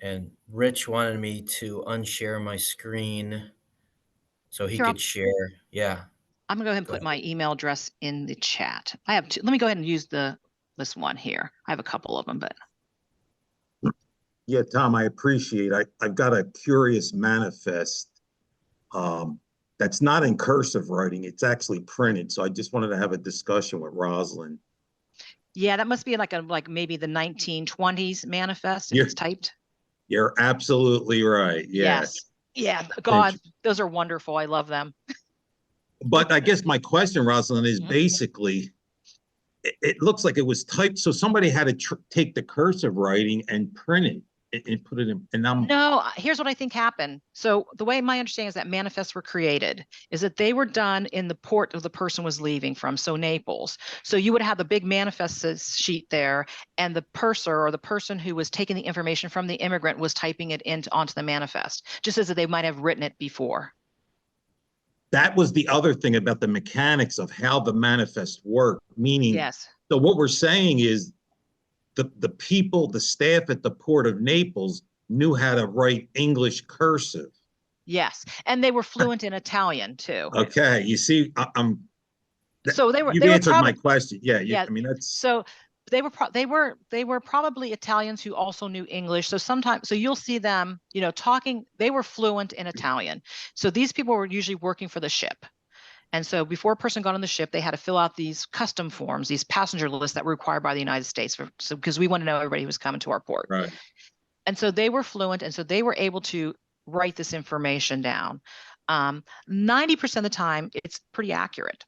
And Rich wanted me to unshare my screen so he Sure, could share. Yeah. I'm gonna go ahead and Go put ahead. my email address in the chat. I have two. Let me go ahead and use this one here. I have a couple of them, but Yeah, Tom, I appreciate. I've got a curious manifest that's not in cursive writing. It's actually printed. So I just wanted to have a discussion with Rosyln. yeah, that must be like maybe the 1920s manifest if it's typed. You're absolutely right. Yes. Yeah. God, those are wonderful. I love them. But I guess my question, Rosyln, is basically, it looks like it was typed. So somebody had to take the cursive writing and print it and put it in. And No, here's what I think happened. So the way my understanding is that manifests were created is that they were done in the port of the person was leaving from, so Naples. So you would have the big manifest sheet there, and the purser or the person who was taking the information from the immigrant was typing it onto the manifest, just as if they might have written it before. that was the other thing about the mechanics of how the manifest worked, meaning, yes. So what we're saying is the people, the staff at the Port of Naples knew how to write English cursive. Yes, and they were fluent in Italian too. Okay, you see, So they were. You've answered my question. Yeah, I mean that's. So they were probably Italians who also knew English. So sometimes, so you'll see them, talking. They were fluent in Italian. So these people were usually working for the ship. And so before a person got on the ship, they had to fill out these custom forms, these passenger lists that were required by the United States, because we want to know everybody who was coming to our port. Right. And so they were fluent, and so they were able to write this information down. 90% of the time, it's pretty accurate.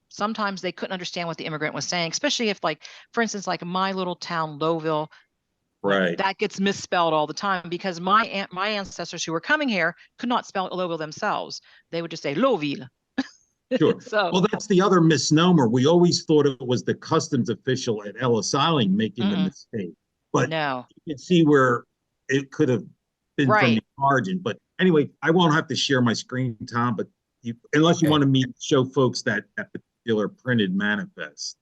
Sometimes they couldn't understand what the immigrant was saying, especially if, like, for instance, like my little town, Lowellville, right, that gets misspelled all the time because my ancestors who were coming here could not spell Lowellville themselves. They would just say Lowellville. Sure. So, well, that's the other misnomer. We always thought it was the customs official at Ellis Island making the mistake, but no, you can see where it could have been from the origin. But anyway, I won't have to share my screen, Tom. But unless you want to show folks that particular printed manifest.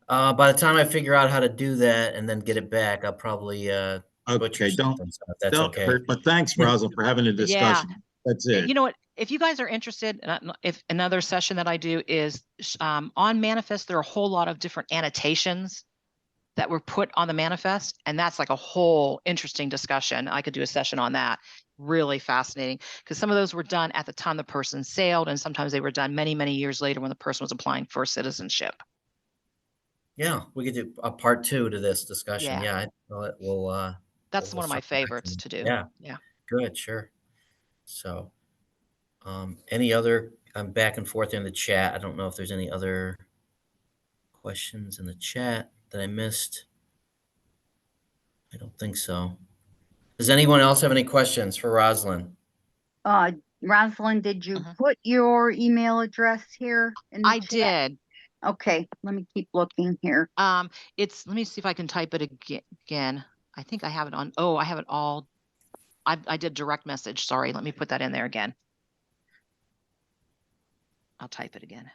By the time I figure out how to do that and then get it back, I'll probably okay. Don't okay. hurt. But thanks, Rosyln, for having a discussion. Yeah. That's it. You know what? If you guys are interested, if another session that I do is on manifest, there are a whole lot of different annotations that were put on the manifest, and that's like a whole interesting discussion. I could do a session on that. Really fascinating, because some of those were done at the time the person sailed, and sometimes they were done many, many years later when the person was applying for citizenship. Yeah, we could do a part 2 to this discussion. Yeah. We'll that's one of my favorites to do. Yeah. Good, sure. So any other, I'm back and forth in the chat. I don't know if there's any other questions in the chat that I missed. I don't think so. Does anyone else have any questions for Rosyln? Rosyln, did you put your email address here in the chat? Did. Okay, let me keep looking here. Let me see if I can type it again. I think I have it on. Oh, I have it all. I did direct message. Sorry. Let me put that in there again. I'll type it again.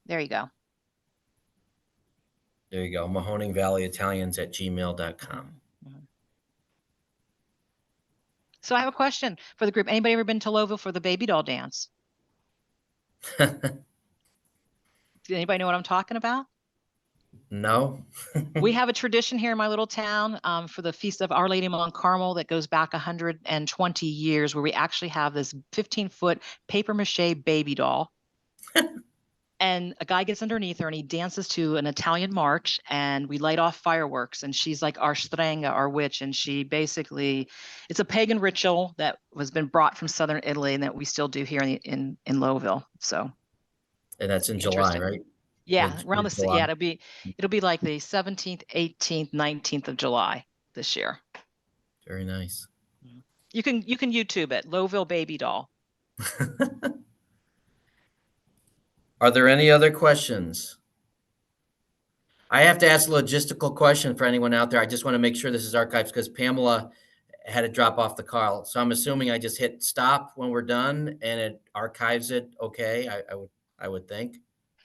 There you go. There you go. Mahoning Valley Italians at gmail.com. So I have a question for the group. Anybody ever been to Lowellville for the baby doll dance? Does anybody know what I'm talking about? No. We have a tradition here in my little town for the Feast of Our Lady of Mount Carmel that goes back 120 years, where we actually have this 15-foot paper mache baby doll. And a guy gets underneath her and he dances to an Italian march, and we light off fireworks, and she's like our strenga, our witch. And she basically, it's a pagan ritual that was been brought from Southern Italy and that we still do here in Lowellville. So. And that's in July, right? Yeah, around the July. yeah, it'll be like the 17th, 18th, 19th of July this year. Very nice. You can YouTube it, Lowellville baby doll. Are there any other questions? I have to ask a logistical question for anyone out there. I just want to make sure this is archived because Pamela had to drop off the call. So I'm assuming I just hit stop when we're done and it archives it. Okay, I would think.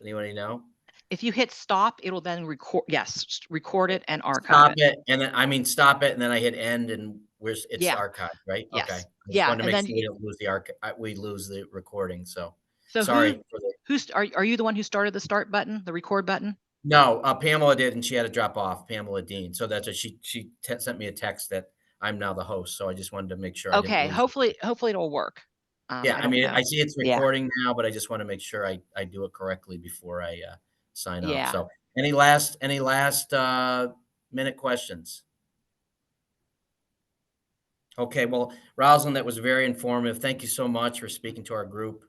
Anybody know? If you hit stop, it'll then record. Yes, record it and archive Stop it. it, and then stop it, and then I hit end, and it's Yeah. archived, right? Yes. Okay. I just Yeah, wanted to and make then sure we don't lose the we lose the recording. So So sorry for the. are you the one who started the start button, the record button? No, Pamela did, and she had to drop off. Pamela Dean. So that's what she sent me a text that I'm now the host. So I just wanted to make sure. Okay. I didn't lose hopefully it'll work. yeah, I mean, know. I see it's Yeah. recording now, but I just want to make sure I do it correctly before I sign off. Yeah. So any last minute questions? Okay, well, Rosyln, that was very informative. Thank you so much for speaking to our group.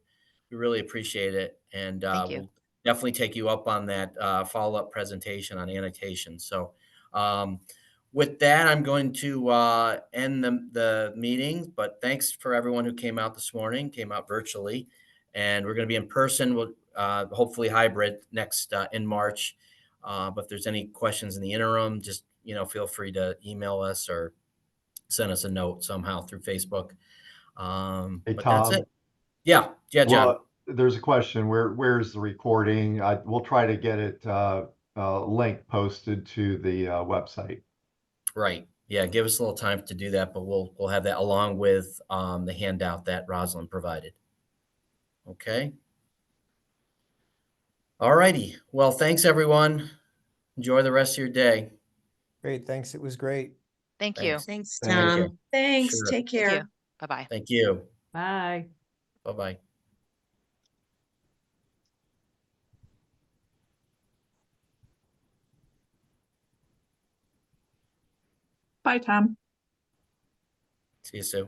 We really appreciate it, and Thank you. we'll definitely take you up on that follow-up presentation on annotation. So, with that, I'm going to end the meeting. But thanks for everyone who came out this morning, came out virtually, and we're going to be in person. We'll hopefully hybrid next in March. But if there's any questions in the interim, just feel free to email us or send us a note somehow through Facebook. Hey, But Tom. that's it. Yeah, John. Well, there's a question. Where's the recording? We'll try to get it link posted to the website. Right. Yeah, give us a little time to do that, but we'll have that along with the handout that Rosyln provided. Okay. All righty. Well, thanks everyone. Enjoy the rest of your day. Great. Thanks. It was great. Thank you. Thanks, Thank Tom. Thanks. Sure. Take Thank care. you. Bye-bye. Thank you. Bye. Bye-bye. Bye, Tom. See you soon.